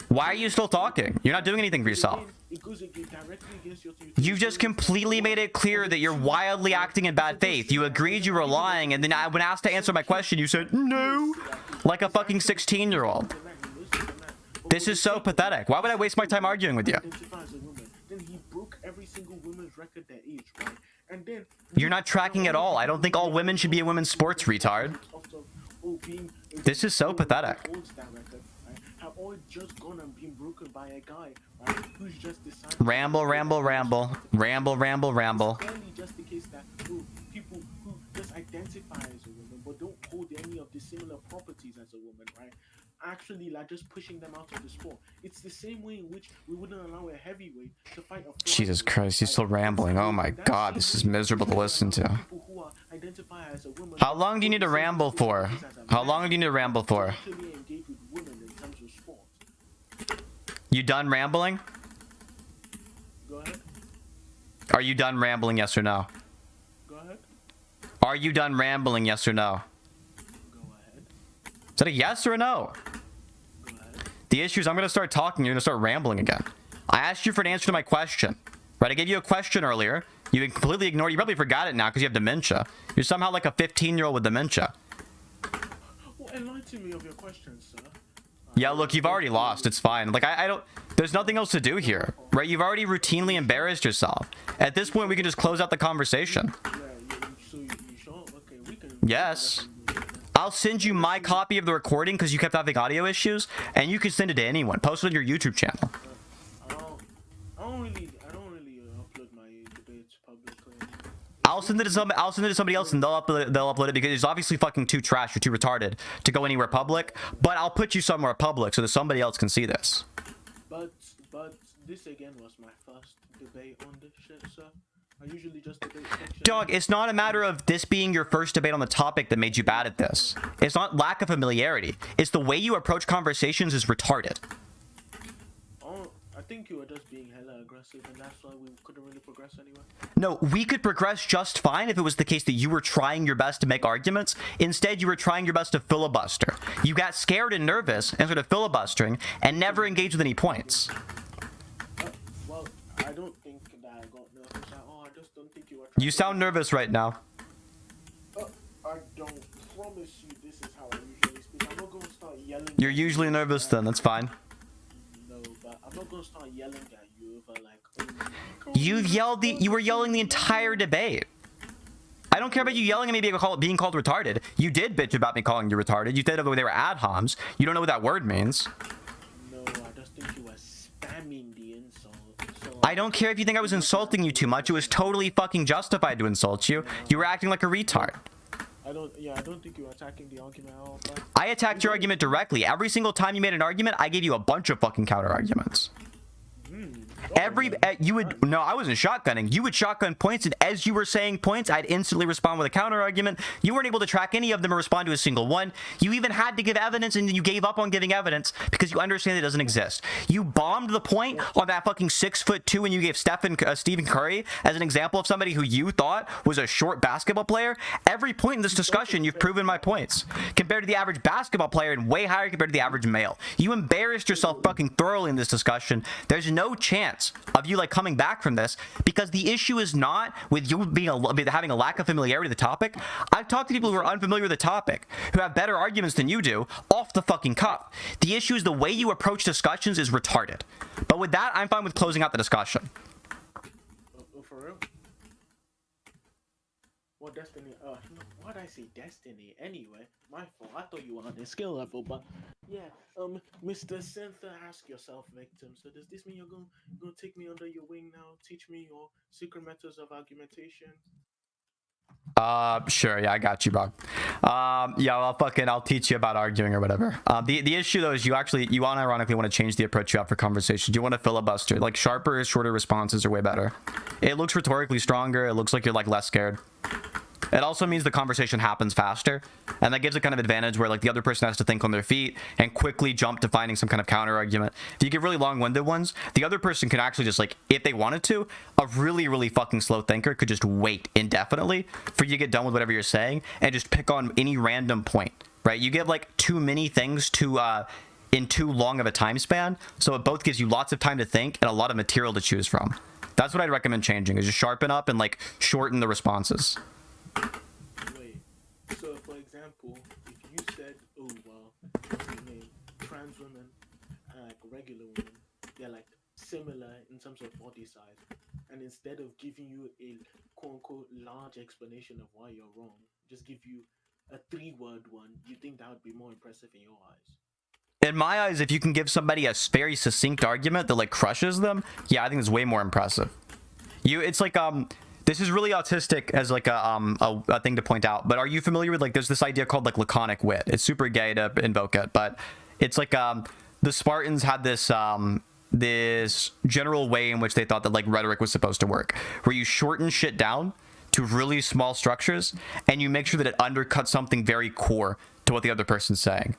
Why are you still talking? You're not doing anything for yourself. It goes directly against your team. You just completely made it clear that you're wildly acting in bad faith. You agreed you were lying, and then when asked to answer my question, you said no, like a fucking 16-year-old. This is so pathetic. Why would I waste my time arguing with you? Then he broke every single woman's record their age, right? And then You're not tracking at all. I don't think all women should be in women's sports, retard. This is so pathetic. Have all just gone and been broken by a guy, right? Who's just decided. Ramble, ramble, ramble, ramble, ramble, ramble. It's clearly just the case that people who just identify as a woman but don't hold any of the similar properties as a woman, right? Actually, like just pushing them out of the sport. It's the same way in which we wouldn't allow a heavyweight to fight a Jesus Christ, he's still rambling. Oh my God, this is miserable to listen to. People who identify as a woman. How long do you need to ramble for? How long do you need to ramble for? Actually engage with women in terms of sport. You done rambling? Go ahead. Are you done rambling, yes or no? Go ahead. Are you done rambling, yes or no? Go ahead. Is that a yes or a no? Go ahead. The issue is I'm going to start talking, you're going to start rambling again. I asked you for an answer to my question. Right, I gave you a question earlier. You completely ignored it. You probably forgot it now because you have dementia. You're somehow like a 15-year-old with dementia. Well, enlighten me of your questions, sir. Yeah, look, you've already lost. It's fine. Like, I don't... There's nothing else to do here, right? You've already routinely embarrassed yourself. At this point, we can just close out the conversation. Yeah, so you sure? Okay, we can... Yes. I'll send you my copy of the recording because you kept having audio issues, and you can send it to anyone. Post it on your YouTube channel. I don't really upload my debates publicly. I'll send it to somebody else, and they'll upload it because it's obviously fucking too trash or too retarded to go anywhere public. But I'll put you somewhere public so that somebody else can see this. But this again was my first debate on this shit, sir. I usually just debate section. Dog, it's not a matter of this being your first debate on the topic that made you bad at this. It's not lack of familiarity. It's the way you approach conversations is retarded. I think you were just being hella aggressive, and that's why we couldn't really progress anywhere. No, we could progress just fine if it was the case that you were trying your best to make arguments. Instead, you were trying your best to filibuster. You got scared and nervous and started filibustering and never engaged with any points. Well, I don't think that I got nervous at all. I just don't think you were trying. You sound nervous right now. I don't promise you this is how I usually speak. I'm not going to start yelling. You're usually nervous then, that's fine. But I'm not gonna start yelling at you over like. You were yelling the entire debate. I don't care about you yelling at me being called retarded. You did bitch about me calling you retarded. You said they were ad homs. You don't know what that word means. No, I just think you were spamming the insult. So I don't care if you think I was insulting you too much. It was totally fucking justified to insult you. You were acting like a retard. I don't think you were attacking the argument at all. But I attacked your argument directly. Every single time you made an argument, I gave you a bunch of fucking counter arguments. No, I wasn't shotgunning. You would shotgun points, and as you were saying points, I'd instantly respond with a counter argument. You weren't able to track any of them or respond to a single one. You even had to give evidence, and then you gave up on giving evidence because you understand it doesn't exist. You bombed the point on that fucking 6'2", and you gave Stephen Curry as an example of somebody who you thought was a short basketball player. Every point in this discussion, you've proven my points compared to the average basketball player, and way higher compared to the average male. You embarrassed yourself fucking thoroughly in this discussion. There's no chance of you like coming back from this because the issue is not with you having a lack of familiarity with the topic. I've talked to people who are unfamiliar with the topic who have better arguments than you do off the fucking cuff. The issue is the way you approach discussions is retarded. But with that, I'm fine with closing out the discussion. For real? What Destiny? Why'd I say Destiny anyway? My fault. I thought you were on the skill level, but yeah. Mr. Syntha, ask yourself, victim. So does this mean you're gonna take me under your wing now? Teach me your secret methods of argumentation? Sure, yeah, I got you, bro. Yeah, I'll teach you about arguing or whatever. The issue though is you unironically want to change the approach you have for conversations. You want to filibuster. Like sharper, shorter responses are way better. It looks rhetorically stronger. It looks like you're like less scared. It also means the conversation happens faster, and that gives a kind of advantage where like the other person has to think on their feet and quickly jump to finding some kind of counter argument. If you give really long-winded ones, the other person can actually just like, if they wanted to, a really, really fucking slow thinker could just wait indefinitely for you to get done with whatever you're saying and just pick on any random point, right? You give like too many things to in too long of a time span. So it both gives you lots of time to think and a lot of material to choose from. That's what I'd recommend changing, is just sharpen up and like shorten the responses. Wait. So, for example, if you said, "Oh well, what's his name? Trans women and like regular women, they're like similar in terms of body size," and instead of giving you a quote unquote large explanation of why you're wrong, just give you a 3-word one, you think that would be more impressive in your eyes? In my eyes, if you can give somebody a very succinct argument that like crushes them, yeah, I think it's way more impressive. It's like this is really autistic as like a thing to point out, but are you familiar with like there's this idea called like laconic wit? It's super gay to invoke it, but it's like the Spartans had this this general way in which they thought that like rhetoric was supposed to work, where you shorten shit down to really small structures and you make sure that it undercuts something very core to what the other person's saying.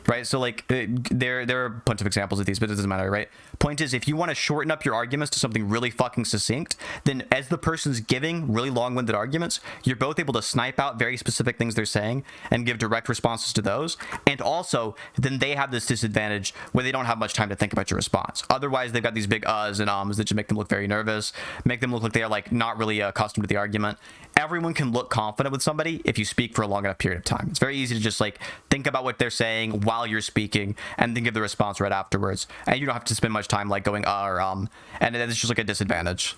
Right, so like there are a bunch of examples of these, but it doesn't matter, right? Point is, if you want to shorten up your arguments to something really fucking succinct, then as the person's giving really long-winded arguments, you're both able to snipe out very specific things they're saying and give direct responses to those. And also, then they have this disadvantage where they don't have much time to think about your response. Otherwise, they've got these big uhs and ums that just make them look very nervous, make them look like they are like not really accustomed to the argument. Everyone can look confident with somebody if you speak for a long enough period of time. It's very easy to just like think about what they're saying while you're speaking and then give the response right afterwards. And you don't have to spend much time like going or and it's just like a disadvantage.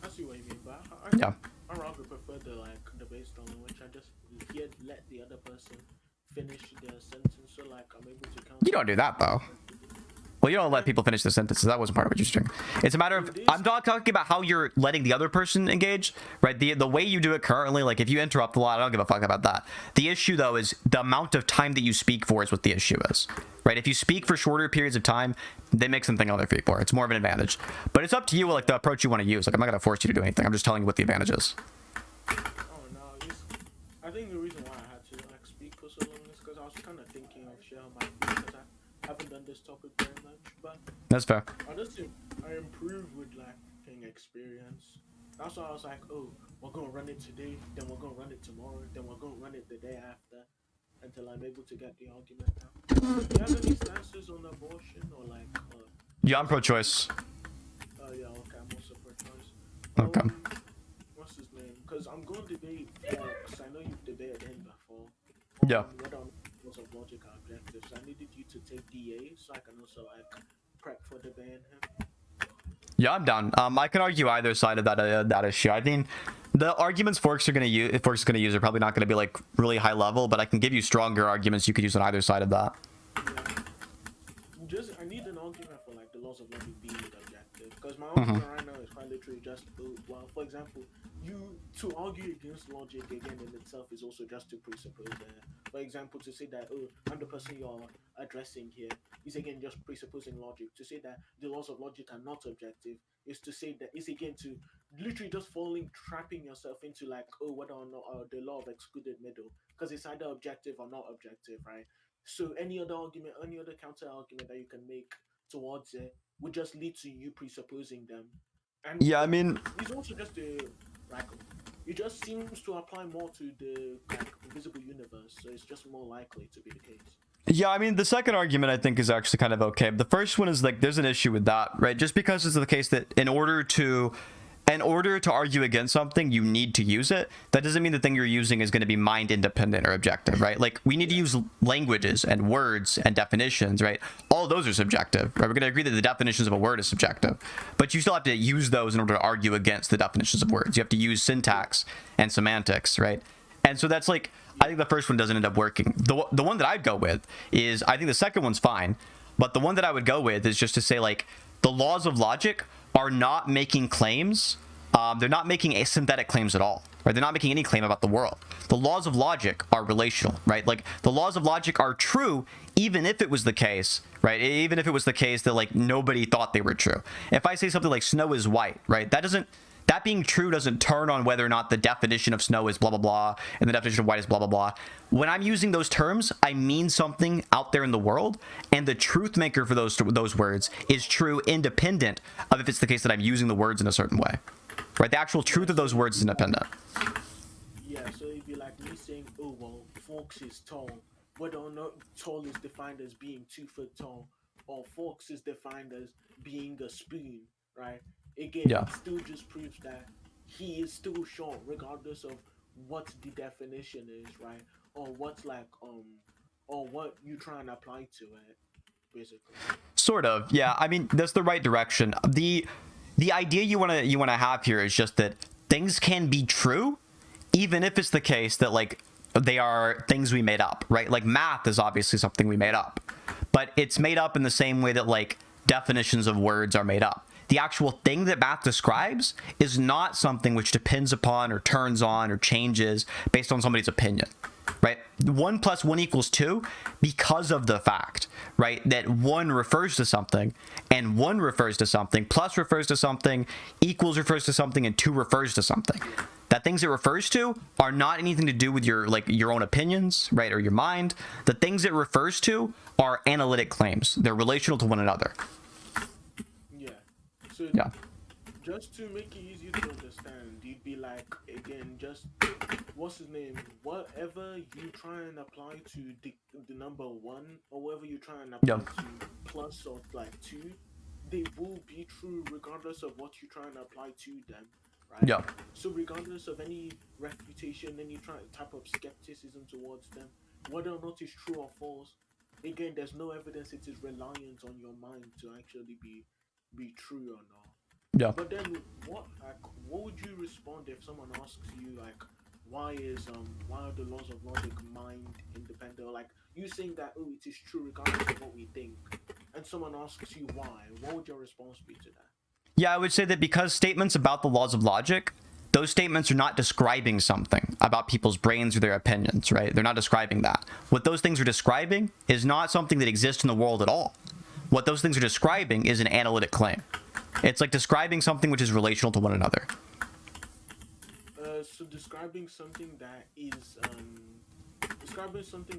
I see what you mean, but I rather prefer the like the based on which I just let the other person finish their sentence, so like I'm able to count. You don't do that though. Well, you don't let people finish the sentences. That wasn't part of what you're doing. It's a matter of, I'm not talking about how you're letting the other person engage, right? The way you do it currently, like if you interrupt a lot, I don't give a fuck about that. The issue though is the amount of time that you speak for is what the issue is, right? If you speak for shorter periods of time, they make something on their feet for. It's more of an advantage. But it's up to you, like the approach you want to use. Like I'm not going to force you to do anything. I'm just telling you what the advantage is. Oh no, I think the reason why I had to like speak for so long is because I was kind of thinking of sharing my views, because I haven't done this topic very much, but That's fair. I just think I improve with like experience. That's why I was like, oh, we're gonna run it today, then we're gonna run it tomorrow, then we're gonna run it the day after, until I'm able to get the argument out. Do you have any stances on abortion or like? Yeah, I'm pro-choice. Yeah, okay, I'm also pro-choice. Okay. What's his name? Because I'm going to debate, because I know you've debated him before. Yeah. Whether laws of logic are objectives. I needed you to take DA so I can also like prep for debating him. Yeah, I'm down. I can argue either side of that issue. I mean, the arguments Forks is going to use are probably not going to be like really high level, but I can give you stronger arguments you could use on either side of that. Yeah. I need an argument for like the laws of logic being objective, because my argument right now is quite literally just well, for example, to argue against logic again in itself is also just to presuppose for example, to say that I'm the person you're addressing here is again just presupposing logic. To say that the laws of logic are not objective is to say that it's again to literally just trapping yourself into like whether or not the law of excluded middle, because it's either objective or not objective, right? So any other argument, any other counter argument that you can make towards it would just lead to you presupposing them. And yeah, I mean, it's also just it just seems to apply more to the invisible universe, so it's just more likely to be the case. Yeah, I mean, the second argument I think is actually kind of okay. The first one is like, there's an issue with that, right? Just because it's the case that in order to argue against something, you need to use it. That doesn't mean the thing you're using is going to be mind independent or objective, right? Like we need to use languages and words and definitions, right? All those are subjective, right? We're going to agree that the definitions of a word is subjective, but you still have to use those in order to argue against the definitions of words. You have to use syntax and semantics, right? And so that's like, I think the first one doesn't end up working. The one that I'd go with is, I think the second one's fine, but the one that I would go with is just to say like, the laws of logic are not making claims. They're not making synthetic claims at all, right? They're not making any claim about the world. The laws of logic are relational, right? Like the laws of logic are true, even if it was the case, right? Even if it was the case that like nobody thought they were true. If I say something like snow is white, right? That being true doesn't turn on whether or not the definition of snow is blah, blah, blah, and the definition of white is blah, blah, blah. When I'm using those terms, I mean something out there in the world, and the truth maker for those words is true independent of if it's the case that I'm using the words in a certain way, right? The actual truth of those words is independent. Yeah, so it'd be like me saying, oh, well, Fox is tall, whether or not tall is defined as being 2 foot tall, or fox is defined as being a spoon, right? Again, Yeah. it still just proves that he is still short, regardless of what the definition is, right? Or what or what you try and apply to it, basically. Sort of, yeah. I mean, that's the right direction. The idea you wanna have here is just that things can be true, even if it's the case that like they are things we made up, right? Like math is obviously something we made up, but it's made up in the same way that like definitions of words are made up. The actual thing that math describes is not something which depends upon or turns on or changes based on somebody's opinion, right? 1 plus 1 equals 2 because of the fact, right, that 1 refers to something and 1 refers to something, plus refers to something, equals refers to something, and 2 refers to something. That things it refers to are not anything to do with your like your own opinions, right, or your mind. The things it refers to are analytic claims. They're relational to one another. Yeah. So Yeah. just to make it easier to understand, you'd be like, again, just what's his name? Whatever you try and apply to the number one, or whatever you try and Yeah. apply to plus or like two, they will be true regardless of what you try and apply to them, right? Yeah. So regardless of any refutation, any type of skepticism towards them, whether or not it's true or false, again, there's no evidence it is reliant on your mind to actually be true or not. Yeah. But then, what would you respond if someone asks you like, why are the laws of logic mind independent? Or, like you saying that, oh, it is true regardless of what we think, and someone asks you why, what would your response be to that? Yeah, I would say that because statements about the laws of logic, those statements are not describing something about people's brains or their opinions, right? They're not describing that. What those things are describing is not something that exists in the world at all. What those things are describing is an analytic claim. It's like describing something which is relational to one another. So describing something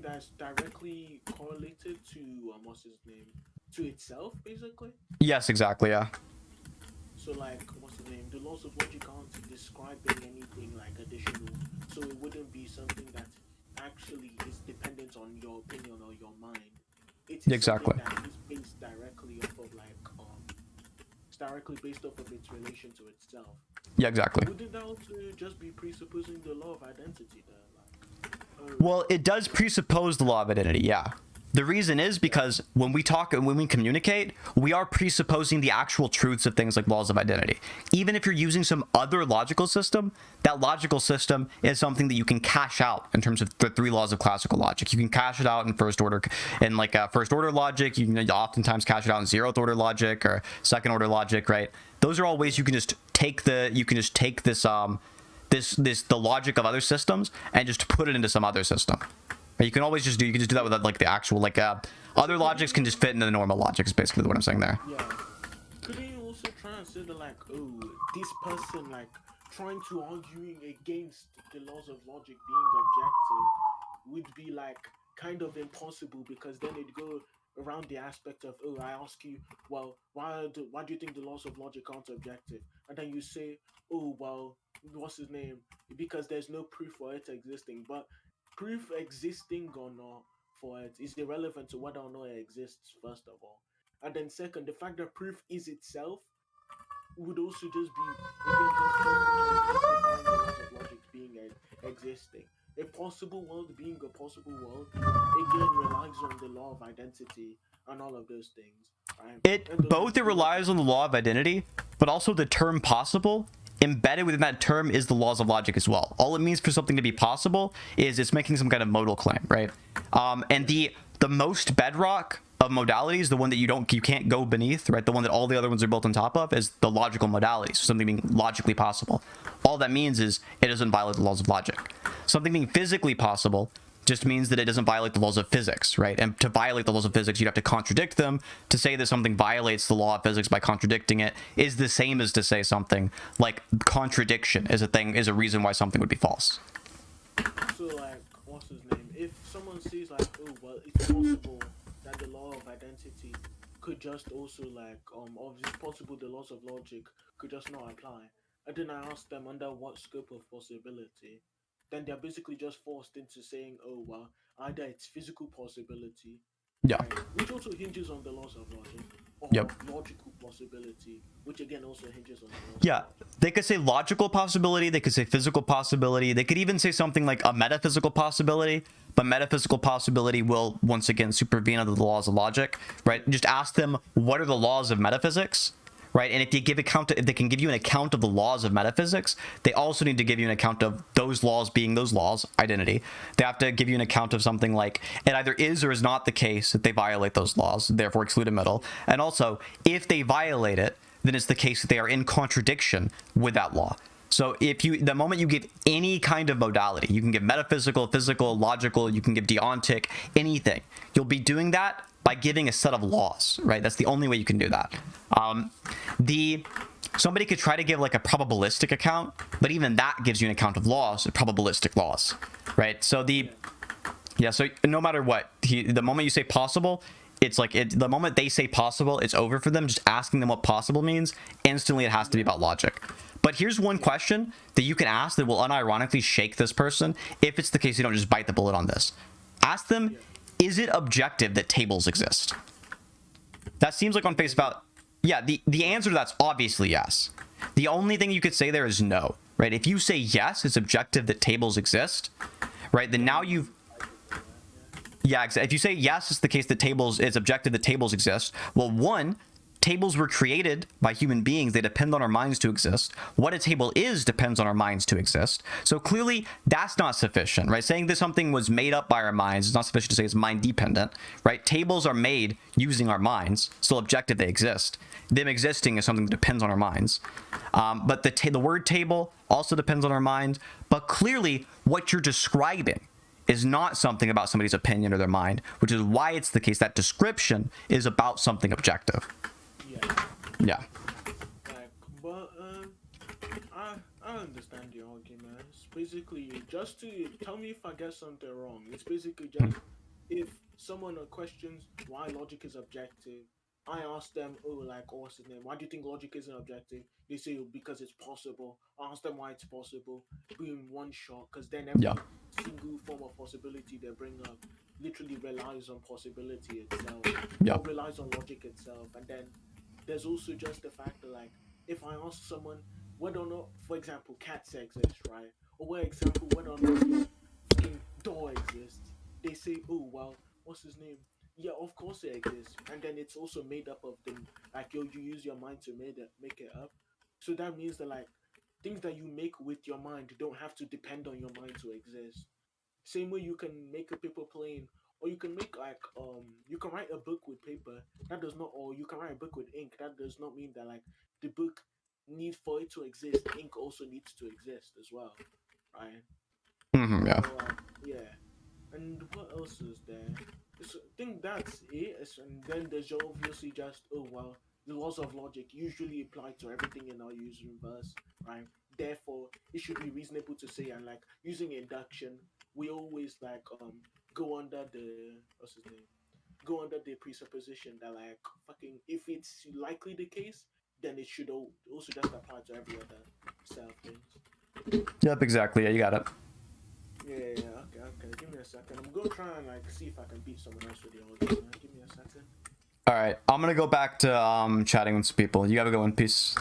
that's directly correlated to what's his name, to itself, basically. Yes, exactly, yeah. So like, what's the name? The laws of logic aren't describing anything like additional, so it wouldn't be something that actually is dependent on your opinion or your mind. It is something Exactly. that is based directly off of it's directly based off of its relation to itself. Yeah, exactly. Wouldn't that also just be presupposing the law of identity there? Like, Well, it does presuppose the law of identity, yeah. The reason is because when we talk and when we communicate, we are presupposing the actual truths of things like laws of identity. Even if you're using some other logical system, that logical system is something that you can cash out in terms of the 3 laws of classical logic. You can cash it out in first order, in like first order logic. You can oftentimes cash it out in 0th order logic or second order logic, right? Those are all ways you can just take this the logic of other systems and just put it into some other system. You can always just do that with like the actual like other logics can just fit into the normal logic is basically what I'm saying there. yeah. Couldn't you also try and say that like, oh, this person like trying to arguing against the laws of logic being objective would be like kind of impossible, because then it'd go around the aspect of, oh, I ask you, well, why do you think the laws of logic aren't objective? And then you say, oh, well, what's his name? Because there's no proof for it existing. But proof existing or not for it is irrelevant to whether or not it exists, first of all. And then second, the fact that proof is itself would also just be, again, just justifying the laws of logic being existing. A possible world being a possible world again relies on the law of identity and all of those things, right? And It relies on the law of identity, but also the term possible embedded within that term is the laws of logic as well. All it means for something to be possible is it's making some kind of modal claim, right? And the most bedrock of modalities, the one that you can't go beneath, right? The one that all the other ones are built on top of is the logical modality. So something being logically possible. All that means is it doesn't violate the laws of logic. Something being physically possible just means that it doesn't violate the laws of physics, right? And to violate the laws of physics, you'd have to contradict them. To say that something violates the law of physics by contradicting it is the same as to say something like contradiction is a reason why something would be false. So like, what's his name? If someone says like, oh well, it's possible that the law of identity could just also like, or it's possible the laws of logic could just not apply, and then I ask them under what scope of possibility, then they're basically just forced into saying, oh well, either it's physical possibility, Yeah. right, which also hinges on the laws of logic, Yep. or logical possibility, which again also hinges on the laws Yeah, of logic. they could say logical possibility, they could say physical possibility, they could even say something like a metaphysical possibility, but metaphysical possibility will once again supervene under the laws of logic, right? Just ask them what are the laws of metaphysics, right? And if they give account, if they can give you an account of the laws of metaphysics, they also need to give you an account of those laws being those laws, identity. They have to give you an account of something like it either is or is not the case that they violate those laws, therefore exclude a middle. And also, if they violate it, then it's the case that they are in contradiction with that law. So if you, the moment you give any kind of modality, you can give metaphysical, physical, logical, you can give deontic, anything, you'll be doing that by giving a set of laws, right? That's the only way you can do that. Somebody could try to give like a probabilistic account, but even that gives you an account of laws, probabilistic laws, right? So so no matter what, the moment you say possible, it's like the moment they say possible, it's over for them. Just asking them what possible means, instantly it has to be about logic. But here's one question that you can ask that will unironically shake this person if it's the case you don't just bite the bullet on this. Ask them, is it objective that tables exist? That seems like on face value. Yeah, the answer to that's obviously yes. The only thing you could say there is no, right? If you say yes, it's objective that tables exist, right? Then now you've if you say yes, it's the case that it's objective that tables exist. Well, one, tables were created by human beings. They depend on our minds to exist. What a table is depends on our minds to exist. So clearly that's not sufficient, right? Saying that something was made up by our minds is not sufficient to say it's mind dependent, right? Tables are made using our minds. Still objective, they exist. Them existing is something that depends on our minds. But the word table also depends on our mind. But clearly what you're describing is not something about somebody's opinion or their mind, which is why it's the case that description is about something objective. Yeah. Like, but I understand the arguments. Basically, just to tell me if I get something wrong. It's basically just if someone questions why logic is objective, I ask them, oh, like, what's his name? Why do you think logic isn't objective? They say, oh, because it's possible. I ask them why it's possible. Boom, one shot. Because then every single form of possibility they bring up literally relies on possibility itself. Or relies on logic itself. And then there's also just the fact that, like, if I ask someone whether or not, for example, cats exist, right? Or for example, whether or not your fucking door exists, they say, oh, well, what's his name? Yeah, of course it exists, and then it's also made up of them. Like you use your mind to make it up. So that means that like things that you make with your mind don't have to depend on your mind to exist. Same way you can make a paper plane, or you can make like you can write a book with paper. That does not, or you can write a book with ink. That does not mean that like the book need for it to exist. Ink also needs to exist as well, right? Yeah. So, yeah. And what else is there? I think that's it. And then there's obviously just, oh well, the laws of logic usually apply to everything in our universe, right? Therefore, it should be reasonable to say, and like using induction, we always like go under the what's his name? Go under the presupposition that like fucking if it's likely the case, then it should also just apply to every other set of things. Yep, exactly. Yeah, you got it. Yeah, okay. Give me a second. I'm gonna try and like see if I can beat someone else with the argument. Give me a second. All right, I'm gonna go back to chatting with some people. You gotta go in peace.